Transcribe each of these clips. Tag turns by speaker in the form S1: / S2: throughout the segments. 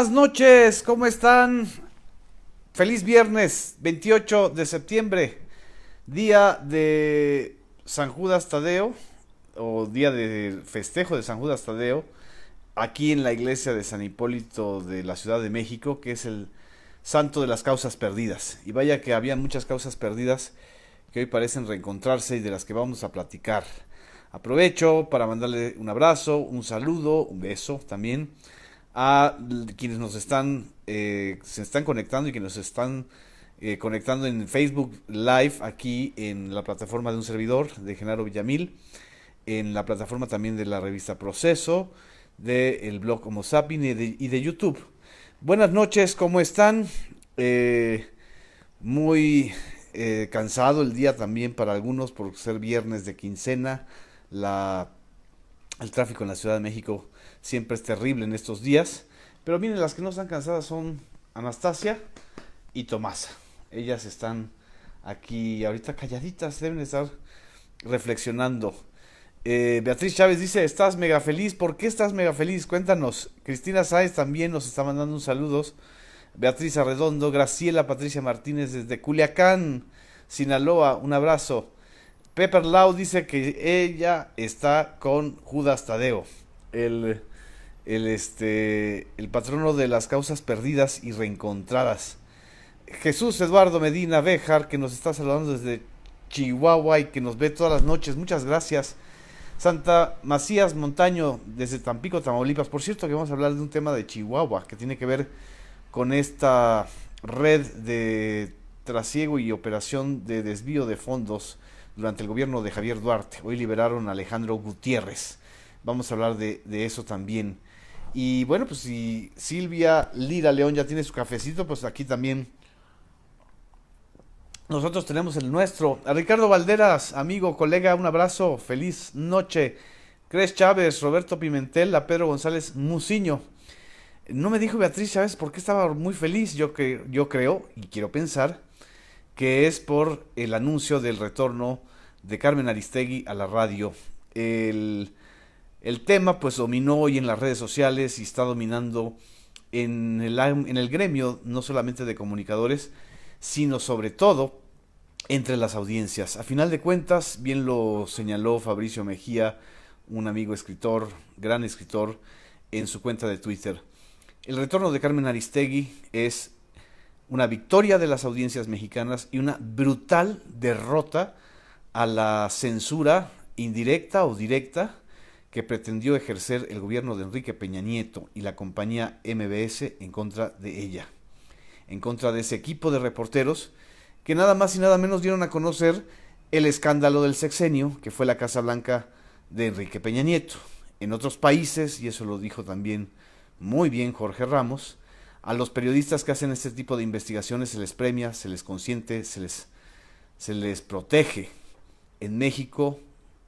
S1: Buenas noches, ¿cómo están? Feliz viernes 28 de septiembre, día de San Judas Tadeo, o día de festejo de San Judas Tadeo, aquí en la iglesia de San Hipólito de la Ciudad de México, que es el santo de las causas perdidas. Y vaya que había muchas causas perdidas que hoy parecen reencontrarse y de las que vamos a platicar. Aprovecho para mandarle un abrazo, un saludo, un beso también a quienes se están conectando y que nos están conectando en Facebook Live aquí en la plataforma de un servidor de Genaro Villamil, en la plataforma también de la revista Proceso, del blog Homo Sapien y de YouTube. Buenas noches, ¿cómo están? Eh, Muy cansado el día también para algunos por ser viernes de quincena. La el tráfico en la Ciudad de México siempre es terrible en estos días. Pero miren, las que no están cansadas son Anastasia y Tomasa. Ellas están aquí ahorita calladitas, deben estar reflexionando. Beatriz Chávez dice, estás mega feliz. ¿Por qué estás mega feliz? Cuéntanos. Cristina Sáez también nos está mandando un saludos. Beatriz Arredondo, Graciela Patricia Martínez desde Culiacán, Sinaloa, un abrazo. Pepper Lau dice que ella está con Judas Tadeo, el, el patrono de las causas perdidas y reencontradas. Jesús Eduardo Medina Béjar, que nos está saludando desde Chihuahua y que nos ve todas las noches, muchas gracias. Santa Macías Montaño, desde Tampico, Tamaulipas. Por cierto, que vamos a hablar de un tema de Chihuahua, que tiene que ver con esta red de trasiego y operación de desvío de fondos durante el gobierno de Javier Duarte. Hoy liberaron a Alejandro Gutiérrez. Vamos a hablar de eso también. Y bueno, pues si Silvia Lira León ya tiene su cafecito, pues aquí también nosotros tenemos el nuestro. A Ricardo Valderas, amigo, colega, un abrazo, feliz noche. Cres Chávez, Roberto Pimentel, a Pedro González Muciño. No me dijo Beatriz Chávez por qué estaba muy feliz. Yo creo y quiero pensar que es por el anuncio del retorno de Carmen Aristegui a la radio. El, el tema pues dominó hoy en las redes sociales y está dominando en el gremio, no solamente de comunicadores, sino sobre todo entre las audiencias. A final de cuentas, bien lo señaló Fabricio Mejía, un amigo escritor, gran escritor, en su cuenta de Twitter. El retorno de Carmen Aristegui es una victoria de las audiencias mexicanas y una brutal derrota a la censura indirecta o directa que pretendió ejercer el gobierno de Enrique Peña Nieto y la compañía MBS en contra de ella, en contra de ese equipo de reporteros que nada más y nada menos dieron a conocer el escándalo del sexenio, que fue la Casa Blanca de Enrique Peña Nieto. En otros países, y eso lo dijo también muy bien Jorge Ramos, a los periodistas que hacen este tipo de investigaciones se les premia, se les consiente, se les protege. En México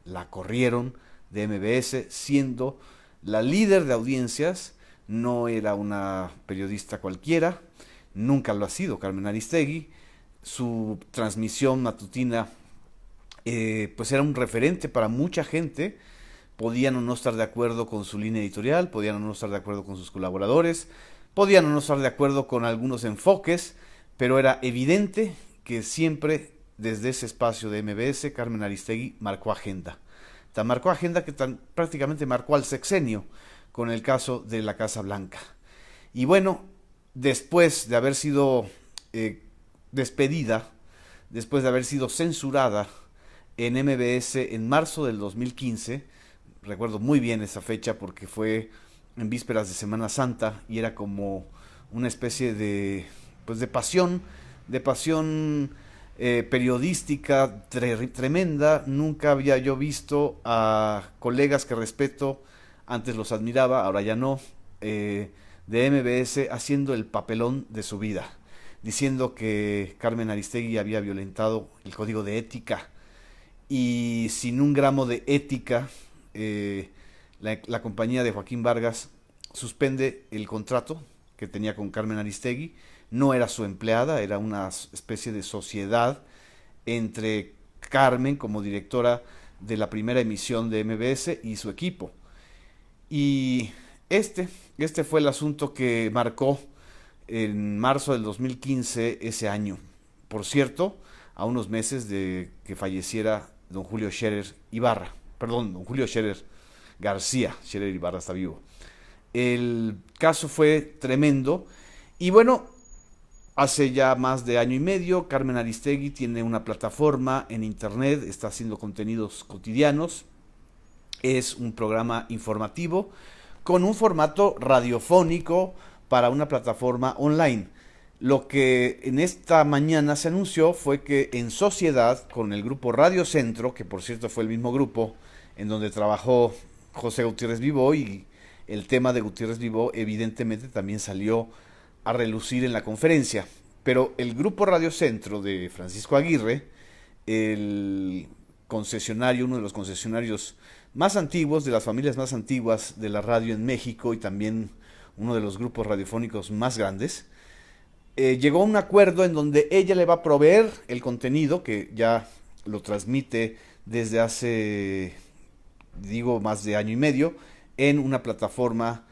S1: la corrieron de MBS siendo la líder de audiencias, no era una periodista cualquiera, nunca lo ha sido Carmen Aristegui, su transmisión matutina pues era un referente para mucha gente, podían o no estar de acuerdo con su línea editorial, podían o no estar de acuerdo con sus colaboradores, podían o no estar de acuerdo con algunos enfoques, pero era evidente que siempre desde ese espacio de MBS Carmen Aristegui marcó agenda. Tan marcó agenda que prácticamente marcó al sexenio con el caso de la Casa Blanca. Y bueno, después de haber sido despedida, después de haber sido censurada en MBS en marzo del 2015, recuerdo muy bien esa fecha porque fue en vísperas de Semana Santa y era como una especie de pues de pasión periodística tremenda. Nunca había yo visto a colegas que respeto, antes los admiraba, ahora ya no, de MBS haciendo el papelón de su vida, diciendo que Carmen Aristegui había violentado el código de ética y sin un gramo de ética, la compañía de Joaquín Vargas suspende el contrato que tenía con Carmen Aristegui. No era su empleada, era una especie de sociedad entre Carmen como directora de la primera emisión de MBS y su equipo. Y Este fue el asunto que marcó en marzo del 2015 ese año. Por cierto, a unos meses de que falleciera don Julio Scherer Ibarra, perdón, don Julio Scherer García, Scherer Ibarra está vivo. El caso fue tremendo y bueno, hace ya más de año y medio Carmen Aristegui tiene una plataforma en internet, está haciendo contenidos cotidianos, es un programa informativo con un formato radiofónico para una plataforma online. Lo que en esta mañana se anunció fue que en sociedad con el grupo Radio Centro, que por cierto fue el mismo grupo en donde trabajó José Gutiérrez Vivó, y el tema de Gutiérrez Vivó evidentemente también salió a relucir en la conferencia, pero el grupo Radio Centro de Francisco Aguirre, el concesionario, uno de los concesionarios más antiguos, de las familias más antiguas de la radio en México y también uno de los grupos radiofónicos más grandes, llegó a un acuerdo en donde ella le va a proveer el contenido que ya lo transmite desde hace, digo, más de año y medio en una plataforma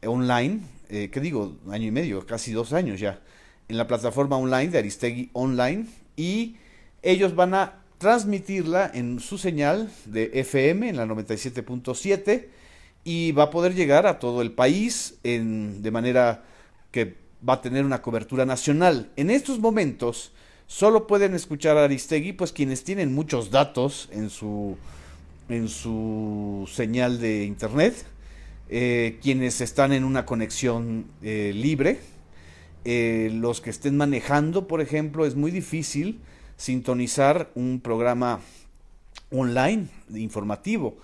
S1: online, ¿qué digo? Año y medio, casi 2 años ya, en la plataforma online de Aristegui Online, y ellos van a transmitirla en su señal de FM en la 97.7 y va a poder llegar a todo el país de manera que va a tener una cobertura nacional. En estos momentos solo pueden escuchar a Aristegui pues quienes tienen muchos datos en su señal de internet, quienes están en una conexión libre, los que estén manejando, por ejemplo. Es muy difícil sintonizar un programa online informativo,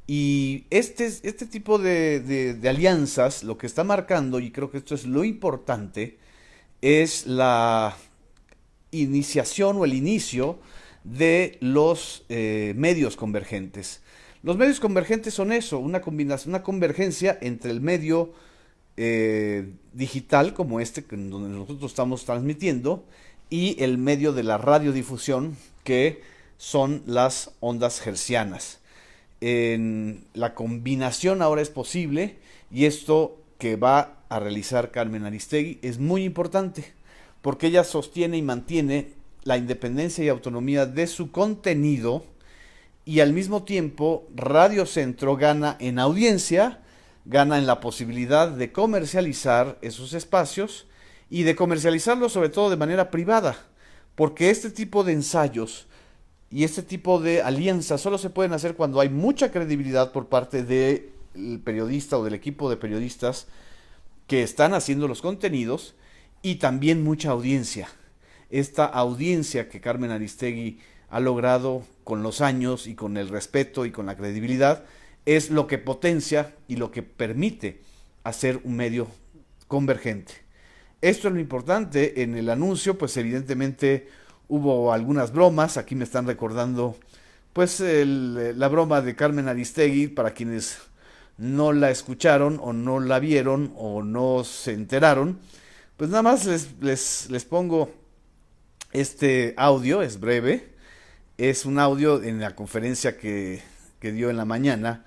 S1: y este tipo de alianzas lo que está marcando, y creo que esto es lo importante, es la iniciación o el inicio de los medios convergentes. Los medios convergentes son eso, una combinación, una convergencia entre el medio digital como donde nosotros estamos transmitiendo, y el medio de la radiodifusión, que son las ondas hertzianas. La combinación ahora es posible, y esto que va a realizar Carmen Aristegui es muy importante, porque ella sostiene y mantiene la independencia y autonomía de su contenido, y al mismo tiempo Radio Centro gana en audiencia, gana en la posibilidad de comercializar esos espacios, y de comercializarlos sobre todo de manera privada, porque este tipo de ensayos y este tipo de alianzas solo se pueden hacer cuando hay mucha credibilidad por parte del periodista o del equipo de periodistas que están haciendo los contenidos, y también mucha audiencia. Esta audiencia que Carmen Aristegui ha logrado con los años y con el respeto y con la credibilidad es lo que potencia y lo que permite hacer un medio convergente. Esto es lo importante. En el anuncio, pues evidentemente hubo algunas bromas. Aquí me están recordando pues la broma de Carmen Aristegui, para quienes no la escucharon o no la vieron o no se enteraron. Pues nada más les pongo este audio, es breve. Es un audio en la conferencia que dio en la mañana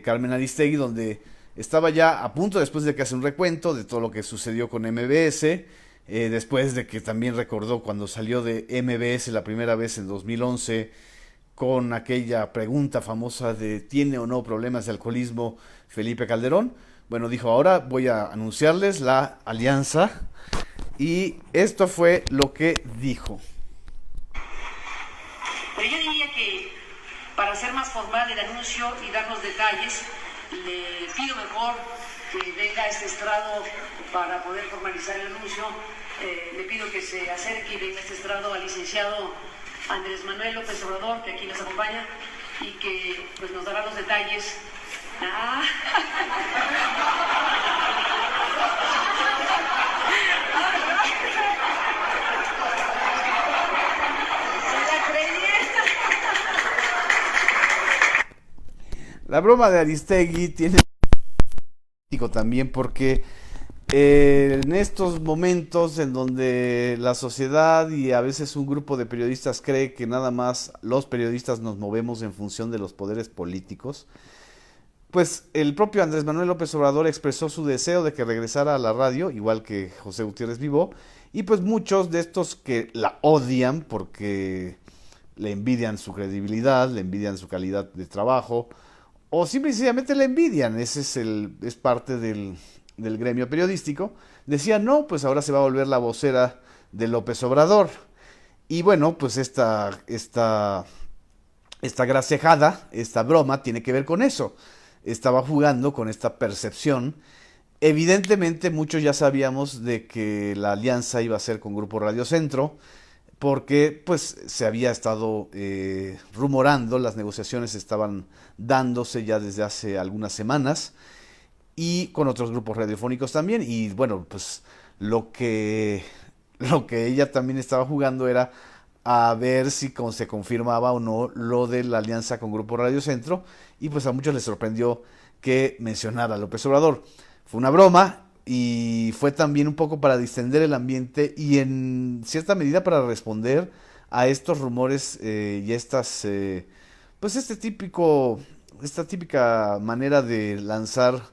S1: Carmen Aristegui, donde estaba ya a punto, después de que hace un recuento de todo lo que sucedió con MBS, después de que también recordó cuando salió de MBS la primera vez en 2011, con aquella pregunta famosa de ¿tiene o no problemas de alcoholismo Felipe Calderón? Bueno, dijo, ahora voy a anunciarles la alianza, y esto fue lo que dijo.
S2: Pero yo diría que para hacer más formal el anuncio y dar los detalles, le pido mejor que venga a este estrado para poder formalizar el anuncio. Le pido que se acerque y venga a este estrado al licenciado Andrés Manuel López Obrador, que aquí nos acompaña, y que pues nos dará los detalles.
S1: La broma de Aristegui tiene también, porque en estos momentos en donde la sociedad y a veces un grupo de periodistas cree que nada más los periodistas nos movemos en función de los poderes políticos, Pues el propio Andrés Manuel López Obrador expresó su deseo de que regresara a la radio, igual que José Gutiérrez Vivó, y pues muchos de estos que la odian porque le envidian su credibilidad, le envidian su calidad de trabajo, o simple y sencillamente le envidian, es parte del gremio periodístico, decían, no, pues ahora se va a volver la vocera de López Obrador. Y bueno, pues esta gracejada, esta broma, tiene que ver con eso. Estaba jugando con esta percepción. Evidentemente muchos ya sabíamos de que la alianza iba a ser con Grupo Radio Centro, porque pues se había estado rumorando, las negociaciones estaban dándose ya desde hace algunas semanas, y con otros grupos radiofónicos también, y bueno, pues lo que, lo que ella también estaba jugando era a ver si se confirmaba o no lo de la alianza con Grupo Radio Centro, y pues a muchos les sorprendió que mencionara a López Obrador. Fue una broma y fue también un poco para distender el ambiente y en cierta medida para responder a estos rumores y pues esta típica manera de lanzar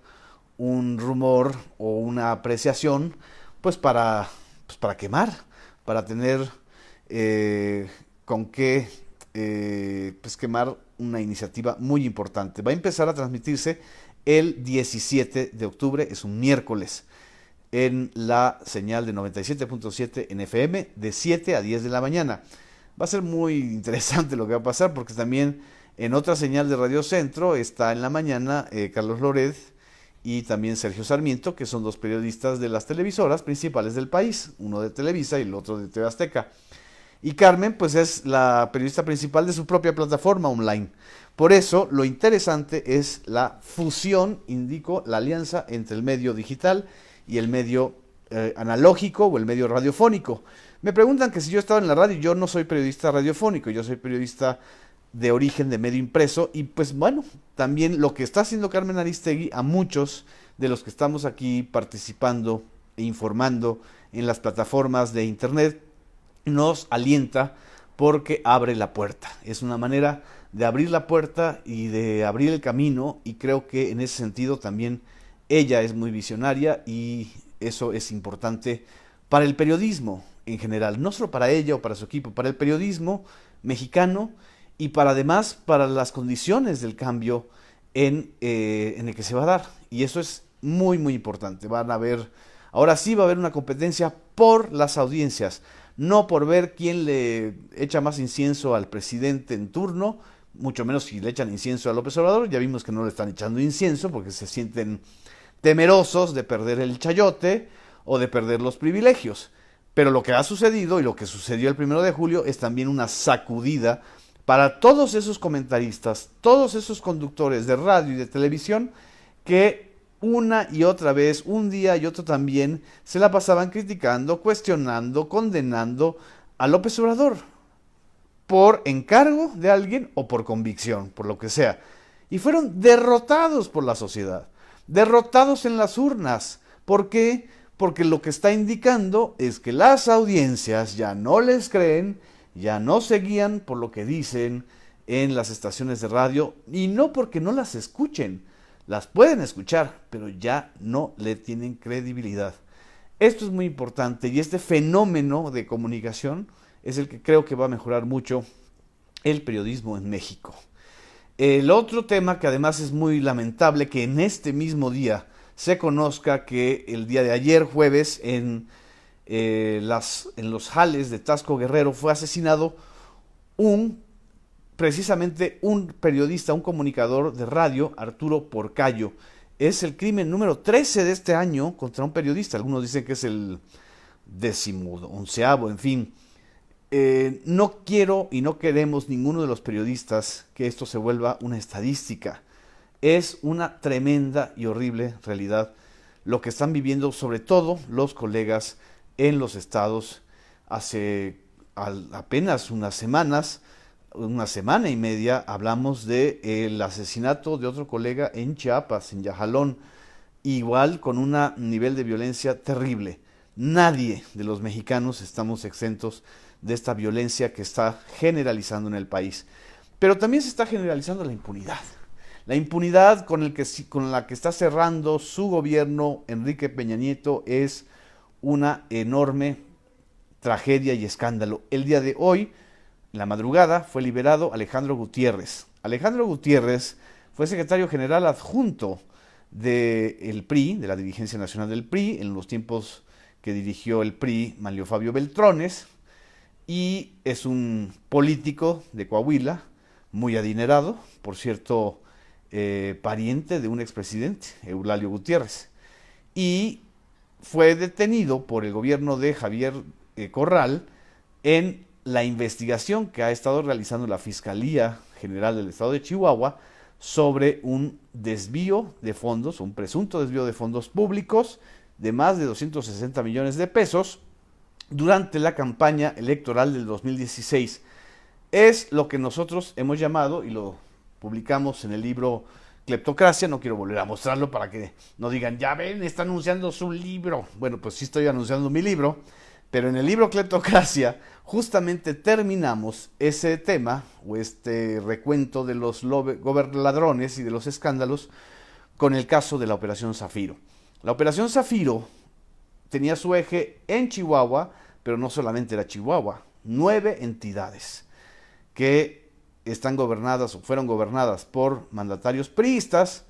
S1: un rumor o una apreciación, pues para quemar, para tener con qué pues quemar una iniciativa muy importante. Va a empezar a transmitirse el 17 de octubre, es un miércoles, en la señal de 97.7 en FM de 7 a 10 de la mañana. Va a ser muy interesante lo que va a pasar porque también en otra señal de Radio Centro está en la mañana Carlos Loret y también Sergio Sarmiento, que son dos periodistas de las televisoras principales del país, uno de Televisa y el otro de TV Azteca. Y Carmen, pues es la periodista principal de su propia plataforma online. Por eso, lo interesante es la fusión, indico, la alianza entre el medio digital y el medio analógico o el medio radiofónico. Me preguntan que si yo estaba en la radio, yo no soy periodista radiofónico, yo soy periodista de origen de medio impreso y pues bueno, también lo que está haciendo Carmen Aristegui a muchos de los que estamos aquí participando e informando en las plataformas de internet nos alienta porque abre la puerta. Es una manera de abrir la puerta y de abrir el camino y creo que en ese sentido también ella es muy visionaria y eso es importante para el periodismo en general, no solo para ella o para su equipo, para el periodismo mexicano y además para las condiciones del cambio en el que se va a dar. Y eso es muy muy importante. Ahora sí va a haber una competencia por las audiencias, no por ver quién le echa más incienso al presidente en turno, mucho menos si le echan incienso a López Obrador. Ya vimos que no le están echando incienso porque se sienten temerosos de perder el chayote o de perder los privilegios. Pero lo que ha sucedido y lo que sucedió el 1 de julio es también una sacudida para todos esos comentaristas, todos esos conductores de radio y de televisión que una y otra vez, un día y otro también, se la pasaban criticando, cuestionando, condenando a López Obrador por encargo de alguien o por convicción, por lo que sea. Y fueron derrotados por la sociedad, derrotados en las urnas. ¿Por qué? Porque lo que está indicando es que las audiencias ya no les creen, ya no se guían por lo que dicen en las estaciones de radio, y no porque no las escuchen, las pueden escuchar, pero ya no le tienen credibilidad. Esto es muy importante y este fenómeno de comunicación es el que creo que va a mejorar mucho el periodismo en México. El otro tema que además es muy lamentable que en este mismo día se conozca que el día de ayer, jueves, en los Jales de Taxco Guerrero fue asesinado precisamente un periodista, un comunicador de radio, Arturo Porcayo. Es el crimen número 13 de este año contra un periodista. Algunos dicen que es el 11º, en fin. No quiero y no queremos ninguno de los periodistas que esto se vuelva una estadística. Es una tremenda y horrible realidad lo que están viviendo sobre todo los colegas en los estados. Hace apenas unas semanas, una semana y media, hablamos del asesinato de otro colega en Chiapas, en Yajalón, igual con un nivel de violencia terrible. Nadie de los mexicanos estamos exentos de esta violencia que está generalizando en el país. Pero también se está generalizando la impunidad. La impunidad con la que está cerrando su gobierno Enrique Peña Nieto es una enorme tragedia y escándalo. El día de hoy, en la madrugada, fue liberado Alejandro Gutiérrez. Alejandro Gutiérrez fue secretario general adjunto del PRI, de la dirigencia nacional del PRI, en los tiempos que dirigió el PRI Manlio Fabio Beltrones, y es un político de Coahuila, muy adinerado, por cierto, pariente de un expresidente, Eulalio Gutiérrez, y fue detenido por el gobierno de Javier Corral en la investigación que ha estado realizando la Fiscalía General del Estado de Chihuahua sobre un desvío de fondos, un presunto desvío de fondos públicos de más de 260 millones de pesos durante la campaña electoral del 2016. Es lo que nosotros hemos llamado, y lo publicamos en el libro Cleptocracia, no quiero volver a mostrarlo para que no digan, ya ven, está anunciando su libro. Bueno, pues sí estoy anunciando mi libro, pero en el libro Cleptocracia justamente terminamos ese tema, o este recuento de los ladrones y de los escándalos, con el caso de la Operación Zafiro. La Operación Zafiro tenía su eje en Chihuahua, pero no solamente era Chihuahua, 9 entidades que están gobernadas o fueron gobernadas por mandatarios priistas,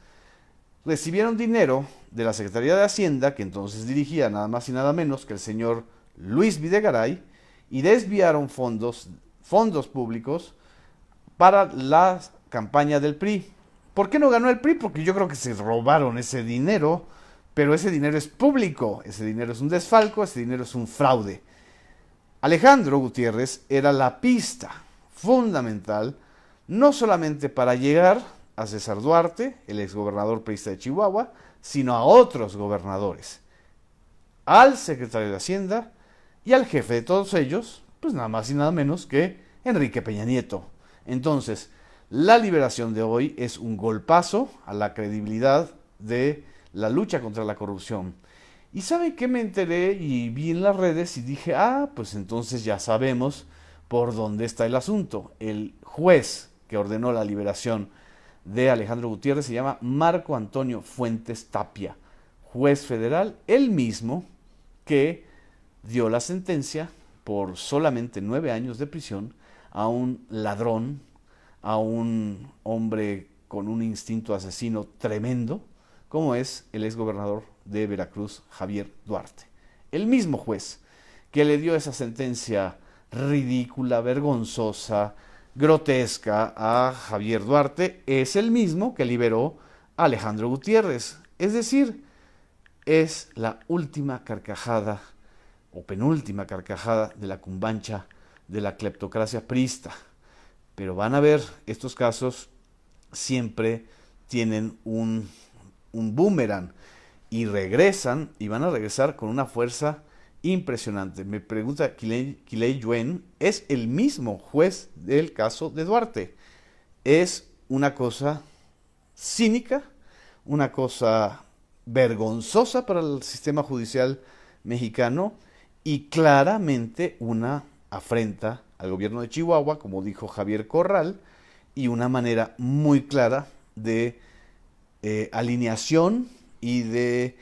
S1: recibieron dinero de la Secretaría de Hacienda, que entonces dirigía nada más y nada menos que el señor Luis Videgaray, y desviaron fondos públicos para la campaña del PRI. ¿Por qué no ganó el PRI? Porque yo creo que se robaron ese dinero, pero ese dinero es público, ese dinero es un desfalco, ese dinero es un fraude. Alejandro Gutiérrez era la pista fundamental, no solamente para llegar a César Duarte, el exgobernador priista de Chihuahua, sino a otros gobernadores, al secretario de Hacienda y al jefe de todos ellos, pues nada más y nada menos que Enrique Peña Nieto. Entonces, la liberación de hoy es un golpazo a la credibilidad de la lucha contra la corrupción. Y ¿saben qué? Me enteré y vi en las redes y dije, pues entonces ya sabemos por dónde está el asunto. El juez que ordenó la liberación de Alejandro Gutiérrez se llama Marco Antonio Fuentes Tapia, juez federal, el mismo que dio la sentencia por solamente 9 años de prisión a un ladrón, a un hombre con un instinto asesino tremendo, como es el exgobernador de Veracruz, Javier Duarte. El mismo juez que le dio esa sentencia ridícula, vergonzosa, grotesca a Javier Duarte, es el mismo que liberó a Alejandro Gutiérrez. Es decir, es la última carcajada o penúltima carcajada de la cumbancha de la cleptocracia priista. Pero van a ver, estos casos siempre tienen un boomerang y regresan, y van a regresar con una fuerza impresionante. Me pregunta Kilei Yuen, es el mismo juez del caso de Duarte. Es una cosa cínica, una cosa vergonzosa para el sistema judicial mexicano y claramente una afrenta al gobierno de Chihuahua, como dijo Javier Corral, y una manera muy clara de alineación y de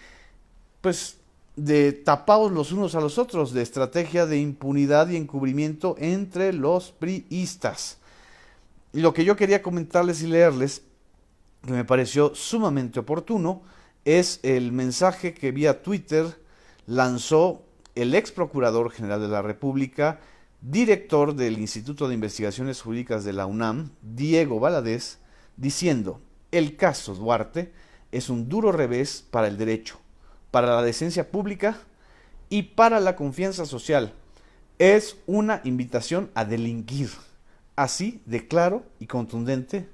S1: tapados los unos a los otros, de estrategia de impunidad y encubrimiento entre los priistas. Y lo que yo quería comentarles y leerles, que me pareció sumamente oportuno, es el mensaje que vía Twitter lanzó el ex procurador general de la República, director del Instituto de Investigaciones Jurídicas de la UNAM, Diego Valadez, diciendo: el caso Duarte es un duro revés para el derecho, para la decencia pública y para la confianza social. Es una invitación a delinquir. Así de claro y contundente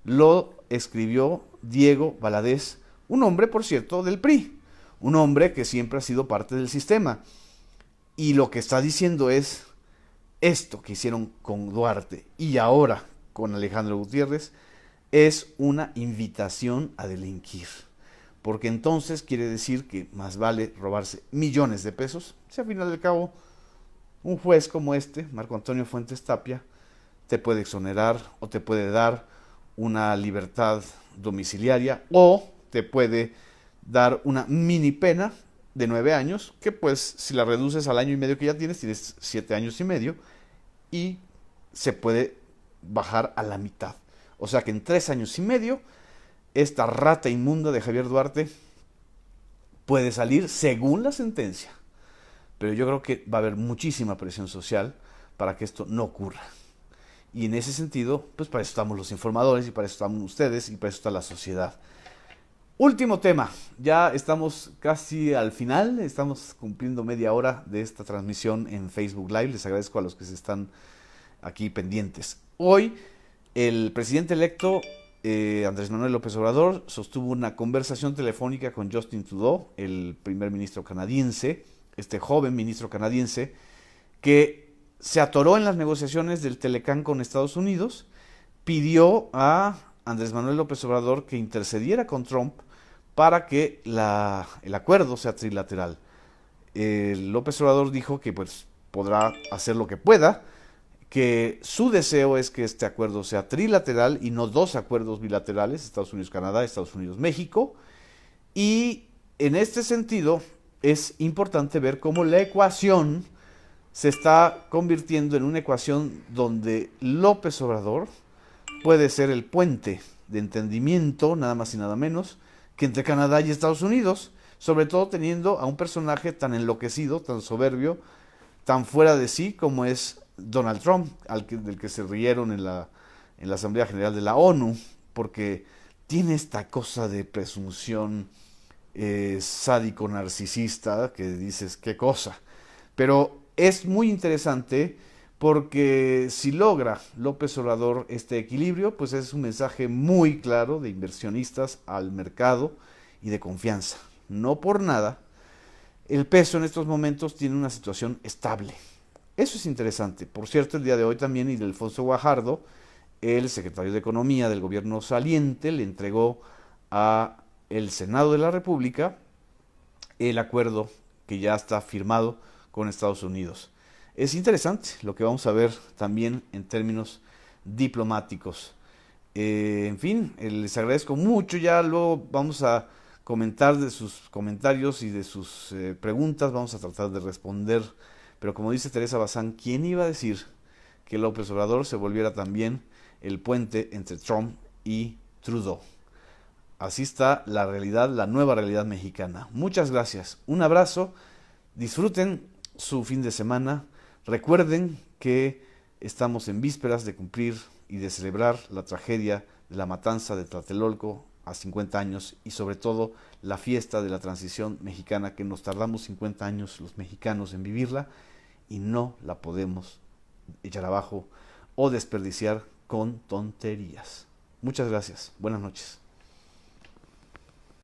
S1: lo escribió Diego Valadez, un hombre, por cierto, del PRI, un hombre que siempre ha sido parte del sistema. Y lo que está diciendo es: esto que hicieron con Duarte y ahora con Alejandro Gutiérrez es una invitación a delinquir. Porque entonces quiere decir que más vale robarse millones de pesos, si al final del cabo un juez como este, Marco Antonio Fuentes Tapia, te puede exonerar o te puede dar una libertad domiciliaria, o te puede dar una mini pena de 9 años, que pues si la reduces al año y medio que ya tienes 7 años y medio, y se puede bajar a la mitad. O sea que en 3 años y medio, esta rata inmunda de Javier Duarte puede salir según la sentencia. Pero yo creo que va a haber muchísima presión social para que esto no ocurra. Y en ese sentido, pues para eso estamos los informadores, y para eso estamos ustedes, y para eso está la sociedad. Último tema, ya estamos casi al final, estamos cumpliendo media hora de esta transmisión en Facebook Live. Les agradezco a los que se están aquí pendientes. Hoy el presidente electo Andrés Manuel López Obrador sostuvo una conversación telefónica con Justin Trudeau, el primer ministro canadiense, este joven ministro canadiense, que se atoró en las negociaciones del Telecán con Estados Unidos, pidió a Andrés Manuel López Obrador que intercediera con Trump para que el acuerdo sea trilateral. López Obrador dijo que pues podrá hacer lo que pueda, que su deseo es que este acuerdo sea trilateral y no 2 acuerdos bilaterales, Estados Unidos-Canadá, Estados Unidos-México, y en este sentido es importante ver cómo la ecuación se está convirtiendo en una ecuación donde López Obrador puede ser el puente de entendimiento, nada más y nada menos, que entre Canadá y Estados Unidos, sobre todo teniendo a un personaje tan enloquecido, tan soberbio, tan fuera de sí como es Donald Trump, del que se rieron en la Asamblea General de la ONU, porque tiene esta cosa de presunción sádico-narcisista que dices, qué cosa. Pero es muy interesante porque si logra López Obrador este equilibrio, pues es un mensaje muy claro de inversionistas al mercado y de confianza. No por nada, el peso en estos momentos tiene una situación estable. Eso es interesante. Por cierto, el día de hoy también Ildefonso Guajardo, el secretario de Economía del gobierno saliente, le entregó a el Senado de la República el acuerdo que ya está firmado con Estados Unidos. Es interesante lo que vamos a ver también en términos diplomáticos. En fin, les agradezco mucho. Ya luego vamos a comentar de sus comentarios y de sus preguntas. Vamos a tratar de responder. Pero como dice Teresa Bazán, ¿quién iba a decir que López Obrador se volviera también el puente entre Trump y Trudeau? Así está la realidad, la nueva realidad mexicana. Muchas gracias. Un abrazo. Disfruten su fin de semana. Recuerden que estamos en vísperas de cumplir y de celebrar la tragedia de la matanza de Tlatelolco a 50 años, y sobre todo la fiesta de la transición mexicana, que nos tardamos 50 años los mexicanos en vivirla y no la podemos echar abajo o desperdiciar con tonterías. Muchas gracias. Buenas noches.